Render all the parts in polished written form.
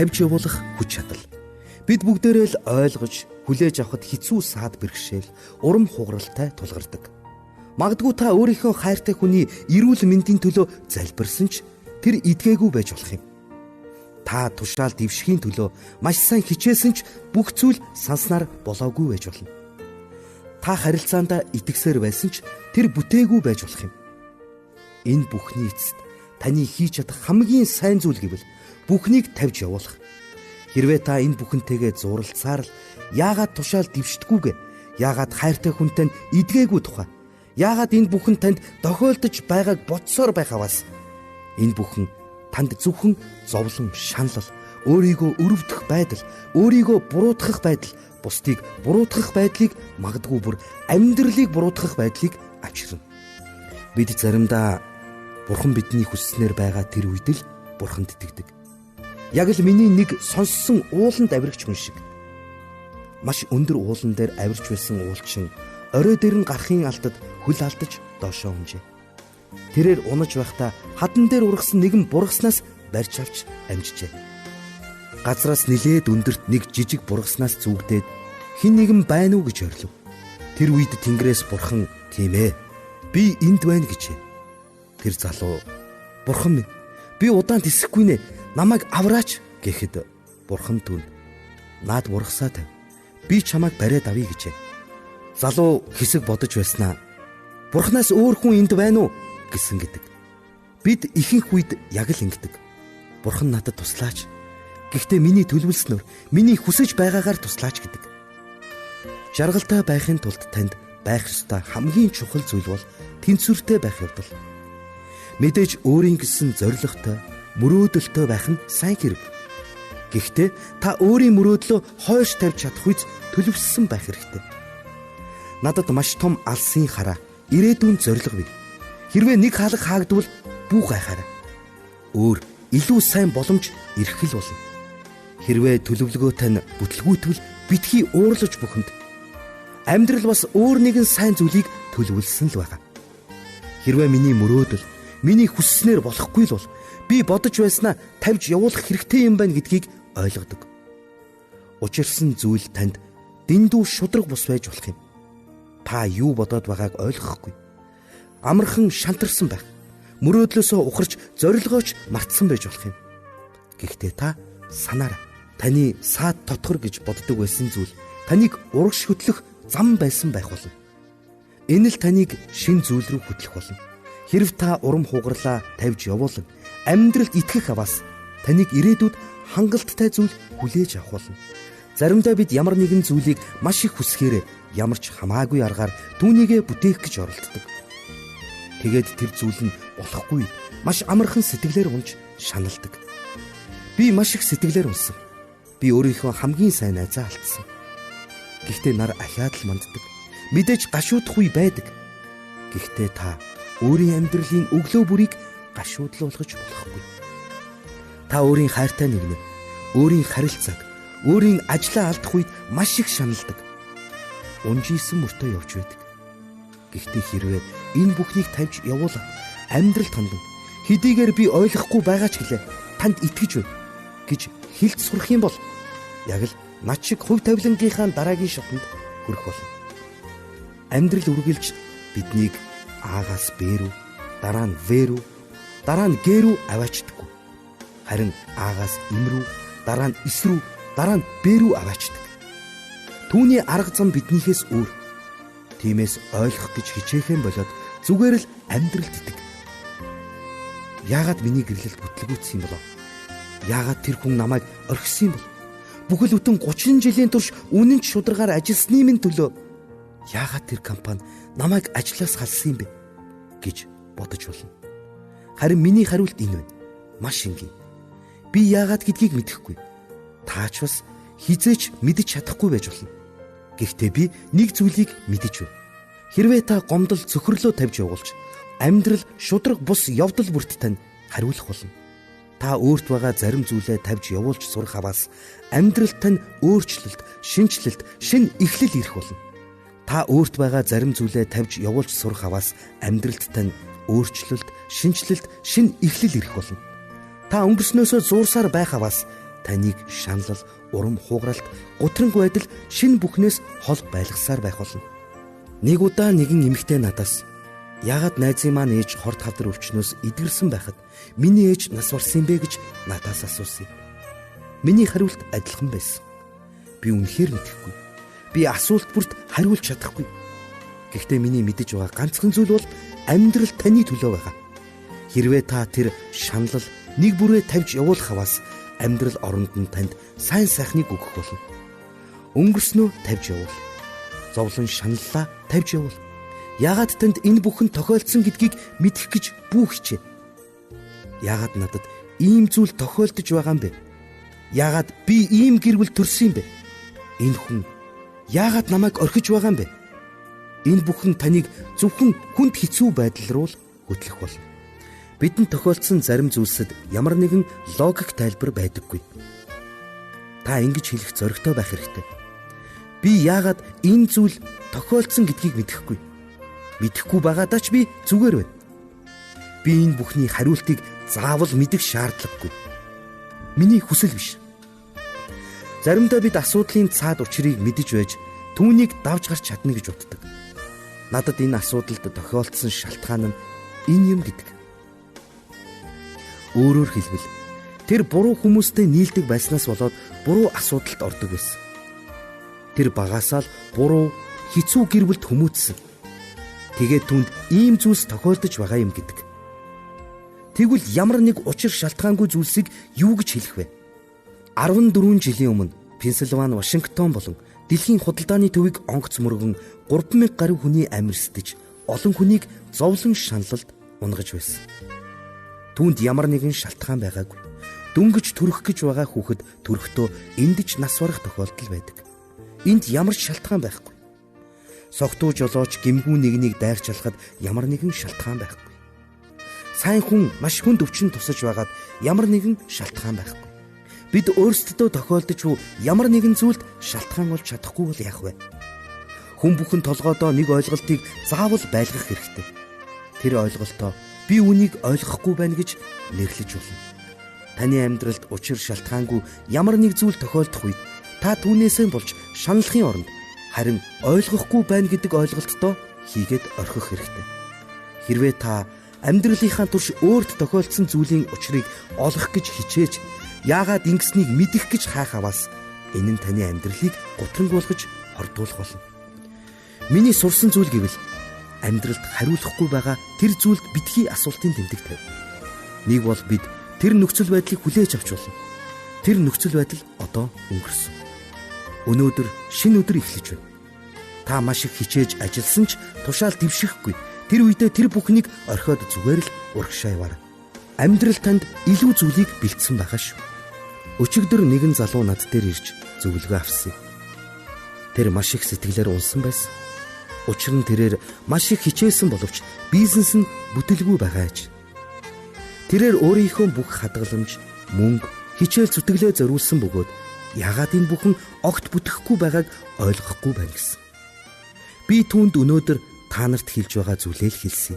тавьж явуулах хүч чадал. Бид бүгдээрээ л ойлгож, хүлээж авахд хэцүү саад бэрхшээл, урам хугаралтай тулгардаг. Магадгүй та өөрийнхөө хайртай хүний эрүүл мэндийн төлөө залбирсан ч тэр идгээгүй байж болох юм. Та тушаал дэвшихийн төлөө маш сайн хичээсэн ч бүх зүйл санснаар болоогүй байж болно. Та харилцаанд итгэсээр байсан ч тэр бүтээгүй байж болох юм. Энэ бүхний эцэст таны хийж чадах хамгийн сайн зүйл гэвэл бүхнийг тавьж явуулах. Хэрвээ та энэ бүхэнтэйгээ зуралцаар л яагаад тушаал дэвшдэггүйгээ, яагаад хайртай хүнтэй идгээгүй тухай, яагаад энэ бүхэн танд тохиолдож байгааг бодсоор байхаваас энэ бүхэн танд зөвхөн зовлон, шаналл, өөрийгөө өрөвдөх байдал, өөрийгөө буруутгах байдал, бусдыг буруутгах байдлыг, магадгүй бүр амьдралыг буруутгах байдлыг авчирна. Бид заримдаа Бурхан бидний хүсснээр байгаа тэр үед л Бурханд итгэдэг. Яг л миний нэг сонссон ууланд авирагч хүн шиг. Маш өндөр уулан дээр авирч байсан уулчин орой дээр нь гарахын алдад хөл алдаж доошоо унжээ. Тэрээр унаж байхдаа хадан дээр ургасан нэгэн бургаснаас барьж авч амжжээ. Газраас нилээд өндөрт нэг жижиг бургаснаас зүгдээд хэн нэгэн байна уу гэж орлов. Тэр үед Тэнгэрээс Бурхан "Тийм ээ, би энд байна" гэжээ. Тэр залуу "Бурхан минь, би удаан тисэхгүй нэ, намайг авраач" гэхэд Бурхан түнд "Наад бургасаа тавь. Би чамайг бариад авъя" гэжээ. Залуу хэсэг бодож байснаа "Бурханаас өөр хүн энд байна уу?" гэсэн гэдэг. Бид ихэнх үед яг л ингэдэг. Бурхан надад туслаач. Гэхдээ миний төлөвлөснөөр, миний хүсэж байгаагаар туслаач гэдэг. Жаргалтай байхын тулд танд байх ёстой хамгийн чухал зүйл бол тэнцвэртэй байх явдал. Мэдээж өөрийн гэсэн зоригтой, мөрөөдөлтөй байх нь сайн хэрэг. Гэхдээ та өөрийн мөрөөдлөө хойш тавьж чадах үз төлөвлөсөн байх хэрэгтэй. Надад маш том алсын хараа, ирээдүйн зориг бий. Хэрвээ нэг хаалга хаагдвал бүх гайхаарай. Өөр илүү сайн боломж ирэх л болно. Хэрвээ төлөвлөгөөтэй нь бүтлгүүтвэл битгий уурлаж бухимд. Амьдрал бас өөр нэгэн сайн зүйлийг төлөвлөсөн л байгаа. Хэрвээ миний мөрөөдөл, миний хүсснээр болохгүй л бол би бодож байснаа тавьж явуулах хэрэгтэй юм байна гэдгийг ойлгодог. Учирсан зүйл танд дэндүү шудраг бус байж болох юм. Та юу бодоод байгааг ойлгохгүй. Амархан шантарсан байх. Мөрөөдлөөсөө ухарч зорилгооч мартсан байж болох юм. Гэхдээ та санаарай. Таны саад тотгор гэж боддог байсан зүйл таныг урагш хөтлөх зам байсан байх болно. Энэ л таныг шин зүйл рүү хөтлөх болно. Хэрв та урам хугарлаа тавьж явуулан амьдралд итгэх аваас таныг ирээдүйд хангалттай зүйл хүлээж авах болно. Заримдаа бид ямар нэгэн зүйлийг маш их хүсэхээр ямар ч хамаагүй аргаар түүнийгээ бүтээх гэж оролддог. Тэгээд тэр зүйл нь болохгүй маш амархан сэтгэлээр унж шаналдаг. Би маш их сэтгэлээр унсан. Би өөрийнхөө хамгийн сайн найзаа алдсан. Гэхдээ нар ахиад л манддаг. Мэдээж гашуудах үе байдаг. Гэхдээ та өөрийн амьдралын өглөө бүрийг гашуудлуулгаж болохгүй. Та өөрийн хайртай нэгнээ, өөрийн харилцааг, өөрийн ажлаа алдах үед маш их шаналдаг. Унжийсэн мөртөө явж байдаг. Гэхдээ хэрвээ энэ бүхнийг тавьж явуулаад амьдралд хандан хэдийгээр би ойлгохгүй байгаа ч гэлээ танд итгэж байна гэж хэлж сурах юм бол яг л над шиг хувь тавилангийнхаа дараагийн шатанд хүрэх болно. Амьдрал үргэлж биднийг аагаас Б рүү, дараа нь В рүү, дараа нь Г рүү аваачдаггүй. Харин аагаас Им рүү, дараа нь С рүү, дараа нь Б рүү аваачдаг. Түүний арга зам биднийхээс өөр. Тиймээс ойлгох гэж хичээхэн болоод зүгээр л амьдралд итэг. Яагаад миний гэрлэлд бүтлгүүцсэн юм болов? Яагаад тэр хүн намайг орхисон юм бол? Бүхэл бүтэн 30 жилийн турш үнэн ч шударгаар ажилласны минь төлөө яагаад тэр компани намайг ажлаас халсан юм бэ гэж бодож болно. Харин миний хариулт энэ байна. Маш энгийн. Би яагаад гэдгийг мэдэхгүй. Таач бас хизээч мэдэж чадахгүй байж болно. Гэхдээ би нэг зүйлийг мэдэж байна. Хэрвээ та гомдол цөхрлөө тавьж явуулж амьдрал шудраг бус явдал бүрт тань хариулах болно. Та өөрт байгаа зарим зүйлээ тавьж явуулж сурах аваас амьдралд тань өөрчлөлт, шинжлэлт, шин эхлэл ирэх болно. Та өөрт байгаа зарим зүйлээ тавьж явуулж сурах аваас амьдралд тань өөрчлөлт, шинжлэлт, шин эхлэл ирэх болно. Та өнгөрснөөсөө зуурсаар байх аваас таныг шаналл, урам хугаралт, гутранг байдал шинэ бүхнээс хол байлгасаар байх болно. Нэг удаа нэгэн эмэгтэй надаас яагаад найзын маань ээж хорт хавдар өвчнөөс эдгэрсэн байхад миний ээж нас барсан бэ гэж надаас асуусан. Миний хариулт адилхан байсан. Би үнэхээр мэдэхгүй. Би асуулт бүрт хариулж чадахгүй. Гэхдээ миний мэдэж байгаа ганцхан зүйл бол амьдрал таны төлөө байгаа. Хэрвээ та тэр шаналл нэг бүрээ тавьж явуулах хаваас амьдрал оронд нь танд сайн сайхныг өгөх болно. Өнгөрснөө тавьж явуул. Зовлон шаналлаа тавьж явуул. Яагаад танд энэ бүхэн тохиолдсон гэдгийг мэдэх гэж бүү хичээ. Яагаад надад ийм зүйл тохиолдож байгаа юм бэ? Яагаад би ийм гэр бүл төрсөн юм бэ? Энэ хүн яагаад намайг орхиж байгаа юм бэ? Энэ бүхэн таныг зөвхөн хүнд хэцүү байдал руу л хөтлөх болно. Бидэнд тохиолдсон зарим зүйлсэд ямар нэгэн логик тайлбар байдаггүй. Та ингэж хэлэх зоригтой байх хэрэгтэй. Би яагаад энэ зүйл тохиолдсон гэдгийг мэдэхгүй. Мэдэхгүй байгаадаа ч би зүгээр байна. Би энэ бүхний хариултыг заавал мэдэх шаардлагагүй. Миний хүсэл биш. Заримдаа бид асуудлын цаад учрыг мэдэж байж түүнийг давж гарч чадна гэж боддог. Надад энэ асуудалд тохиолдсон шалтгаан нь энэ юм гэдэг. Өөрөөр хэлбэл тэр буруу хүмүүстэй нийлдэг байснаас болоод буруу асуудалд ордог байсан. Тэр багасаа л буруу хэцүү гэр бүлд хүмүүжсэн. Тэгээд түнд ийм зүйлс тохиолдож байгаа юм гэдэг. Тэгвэл ямар нэг учир шалтгаангүй зүйлсийг юу гэж хэлэх вэ? 14 жилийн өмнө Пенсильвани, Вашингтон болон дэлхийн худалдааны төвийг онгоц мөргөн 3000 гаруй хүний амьд сэтэж олон хүнийг зовлон шаналлд унгаж байсан. Түүнд ямар нэгэн шалтгаан байгаагүй. Дөнгөж төрөх гэж байгаа хүүхэд төрөхдөө эндэж нас барах тохиолдол байдаг. Энд ямар ч шалтгаан байхгүй. Согтуу жолооч гэмгүү нэгнийг дайрч алахад ямар нэгэн шалтгаан байхгүй. Сайн хүн маш хүнд өвчин тусаж байгаад ямар нэгэн шалтгаан байхгүй. Бид өөрсдөдөө тохиолдож буй ямар нэгэн зүйлд шалтгаан болж чадахгүй бол яах вэ? Хүн бүхэн толгойдоо нэг ойлголтыг заавал байлгах хэрэгтэй. Тэр ойлголтоо би үнийг ойлгохгүй байна гэж нэрлэж болно. Таны амьдралд учир шалтгаангүй ямар нэг зүйл тохиолдох үед та түүнээсээ болж шаналлахын оронд харин ойлгохгүй байна гэдэг ойлголтоо хийгээд орхих хэрэгтэй. Хэрвээ та амьдралынхаа турш өөрт тохиолдсон зүйлийн учрыг олох гэж хичээж яагаад ингэснийг мэдэх гэж хайхаваас энэ нь таны амьдралыг гутранг болгож хордуулах болно. Миний сурсан зүйл гэвэл амьдралд хариулахгүй байгаа тэр зүйлд битгий асуултын тэмдэг тавь. Нэг бол бид тэр нөхцөл байдлыг хүлээж авч болно. Тэр нөхцөл байдал одоо өнгөрсөн. Өнөөдөр шинэ өдөр эхлэж байна. Та маш их хичээж ажилласан ч тушаал дэвшихгүй. Тэр үедээ тэр бүхнийг орхиод зүгээр л урагшаа яваарай. Амьдрал танд илүү зүйлийг бэлдсэн байгаа шүү. Өчигдөр нэгэн залуу над дээр ирж зөвлөгөө авсан. Тэр маш их сэтгэлээр унсан байсан. Учир нь тэрээр маш их хичээсэн боловч бизнес нь бүтэлгүй байгаа аж. Тэрээр өөрийнхөө бүх хадгаламж, мөнгө, хичээл зүтгэлээ зориулсан бөгөөд яагаад энэ бүхэн огт бүтэхгүй байгааг ойлгохгүй байна гэсэн. Би түүнд өнөөдөр та нарт хэлж байгаа зүйлээ л хэлсэн.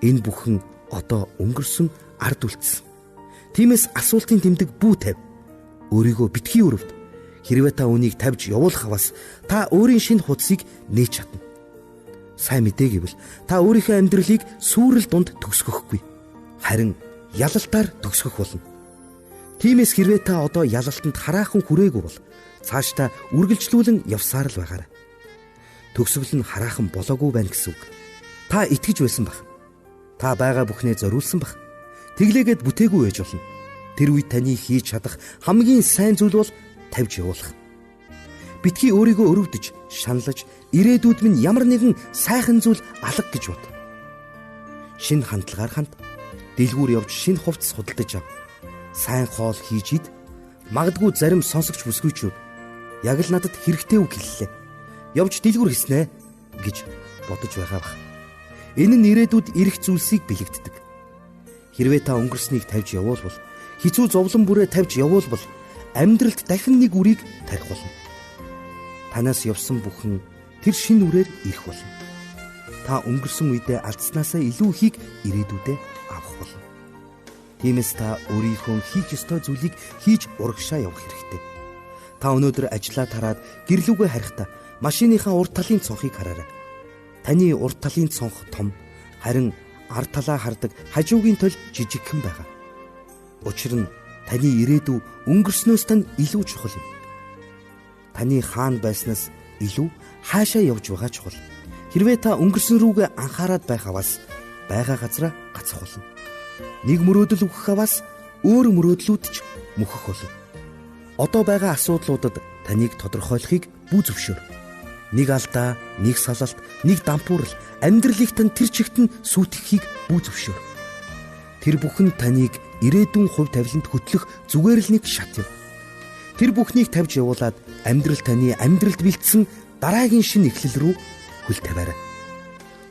Энэ бүхэн одоо өнгөрсөн ард үлдсэн. Тиймээс асуултын тэмдэг бүү тавь. Өөрийгөө битгий өрөвд. Хэрвээ та үнийг тавьж явуулах хаваас та өөрийн шинэ хуудсыг нээж чадна. Сайн мэдээ гэвэл та өөрийнхөө амьдралыг сүрэл дунд төгсгөхгүй. Харин ялалтаар төгсгөх болно. Тиймээс хэрвээ та одоо ялалтанд хараахан хүрээгүй бол цааш та үргэлжлүүлэн явсаар л байгаарай. Төгсгөл нь хараахан болоогүй байна гэсэн үг. Та итгэж байсан баг. Та байгаа бүхнээ зориулсан баг. Тэглээгээд бүтээгүй байж болно. Тэр үед таны хийж чадах хамгийн сайн зүйл бол тавьж явуулах. Битгий өөрийгөө өрөвдөж, шаналж, ирээдүйд минь ямар нэгэн сайхан зүйл алга гэж бод. Шинэ хандлагаар ханд. Дэлгүүр явж шинэ хувцас худалдаж ав. Сайн хоол хийж ид. Магадгүй зарим сонсогч бүсгүйчүүд яг л надад хэрэгтэй үг хэллээ. Явж дэлгүүр хийснэ гэж бодож байгаа бах. Энэ нь ирээдүйд ирэх зүйлсийг бэлэгддэг. Хэрвээ та өнгөрснийг тавьж явуулбал, хэцүү зовлон бүрээ тавьж явуулбал амьдралд дахин нэг үрийг тарих болно. Танаас явсан бүхэн тэр шинэ үрээр ирэх болно. Та өнгөрсөн үедээ алдснаасаа илүү ихийг ирээдүйдээ авах болно. Тиймээс та өөрийнхөө хийх ёстой зүйлийг хийж урагшаа явах хэрэгтэй. Та өнөөдөр ажлаа тараад гэрлүүгээ харихдаа машиныхаа урд талын цонхыг хараарай. Таны урд талын цонх том, харин ард талаа хардаг хажуугийн тол жижигхэн байгаа. Учир нь таны ирээдүй өнгөрснөөс тань илүү чухал юм. Таны хаана байснаас илүү хаашаа явж байгаа чухал. Хэрвээ та өнгөрсөн рүүгээ анхаарад байх аваас байгаа газараа гацах болно. Нэг мөрөөдөл өгөх аваас өөр мөрөөдлүүд ч мөхөх болно. Одоо байгаа асуудлуудад таныг тодорхойлохыг бүү зөвшөөр. Нэг алдаа, нэг салалт, нэг дампуурал амьдралыг тань тэр чигт нь сүйтгэхийг бүү зөвшөөр. Тэр бүхэн таныг ирээдүйн хувь тавиланд хөтлөх зүгээр л нэг шат юм. Тэр бүхнийг тавьж явуулаад амьдрал таны амьдралд бэлдсэн дараагийн шинэ эхлэл рүү хөл тавиарай.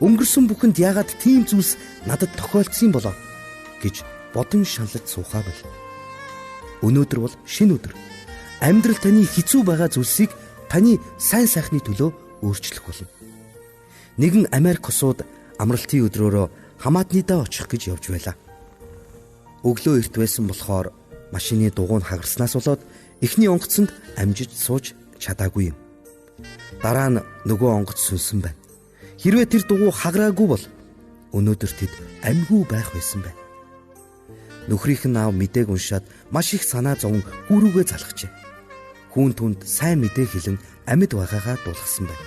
Өнгөрсөн бүхэнд яагаад тийм зүйлс надад тохиолдсон болоо гэж бодон шаналж суухаа бол. Өнөөдөр бол шинэ өдөр. Амьдрал таны хэцүү байгаа зүйлсийг таны сайн сайхны төлөө өөрчлөх болно. Нэгэн Америк усууд амралтын өдрөөрөө хамаатныдаа очих гэж явж байлаа. Өглөө эрт байсан болохоор машины дугуй нь хагарснаас болоод эхний онгоцонд амжиж сууж чадаагүй юм. Дараа нь нөгөө онгоц сүнсэн байна. Хэрвээ тэр дугуй хагараагүй бол өнөөдөр тэд амьгүй байх байсан байна. Нөхрийнх нь аав мэдээг уншаад маш их санаа зовн хүүрүүгээ залхажээ. Хүүн түнд сайн мэдээ хэлэн амьд байгаагаа дуулгасан байна.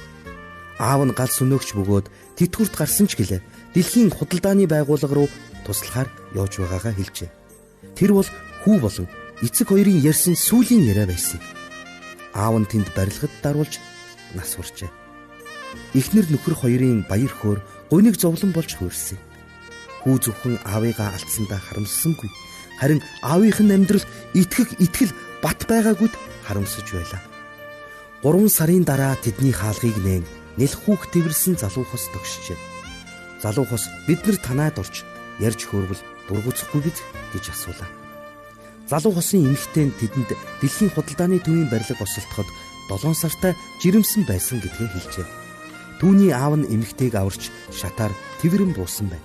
Аав нь гал сүнөөгч бөгөөд тэтгэврт гарсан ч гэлээ дэлхийн худалдааны байгууллага руу туслахаар явж байгаагаа хэлжээ. Тэр бол хүү болон эцэг хоёрын ярьсан сүүлийн яриа байсан. Аав нь тэнд барилгад даруулж нас урчээ. Эхнэр нөхөр хоёрын баяр хөөр гуниг зовлон болж хуурсан. Хүү зөвхөн аавыгаа алдсандаа харамссангүй, харин аавынх нь амьдралд итгэл бат байгаагүйд харамсаж байлаа. 3 сарын дараа тэдний хаалгыг нээн нэлх хүүх тэрсэн залуу хос тогшжээ. Залуу хос биднэр танаад орж ярьж хөөрвөл дургуцахгүй биз гэж асуулаа. Залуу хосын эмэгтэй нь тэдэнд дэлхийн худалдааны төвийн барилга осолдоход 7 сартай жирэмсэн байсан гэдгээ хэлжээ. Түүний аав нь эмэгтэйг аварч шатаар тэврэн буусан байна.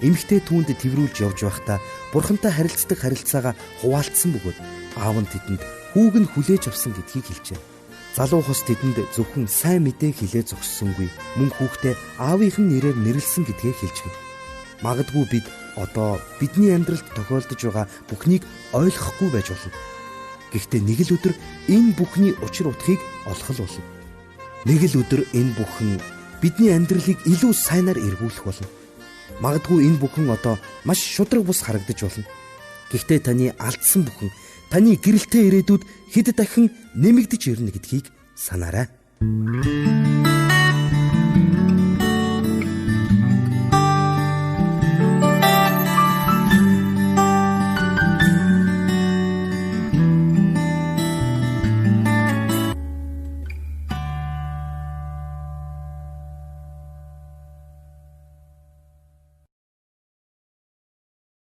Эмэгтэй түүнд тэврүүлж явж байхдаа бурхантай харилцдаг харилцаагаа хуваалцсан бөгөөд аав нь тэдэнд хүүг нь хүлээж авсан гэдгийг хэлжээ. Залуу хос тэдэнд зөвхөн сайн мэдээ хэлээ зогссонгүй, мөн хүүхдээ аавынх нь нэрээр нэрлсэн гэдгээ хэлжээ. Магадгүй бид одоо бидний амьдралд тохиолдож байгаа бүхнийг ойлгохгүй байж болно. Гэхдээ нэг л өдөр энэ бүхний учир утгыг олох л болно. Нэг л өдөр энэ бүхэн бидний амьдралыг илүү сайнаар эргүүлэх болно. Магадгүй энэ бүхэн одоо маш шудраг бус харагдаж болно. Гэхдээ таны алдсан бүхэн таны гэрэлтэй ирээдүйд хэд дахин нэмэгдэж ирнэ гэдгийг санаарай.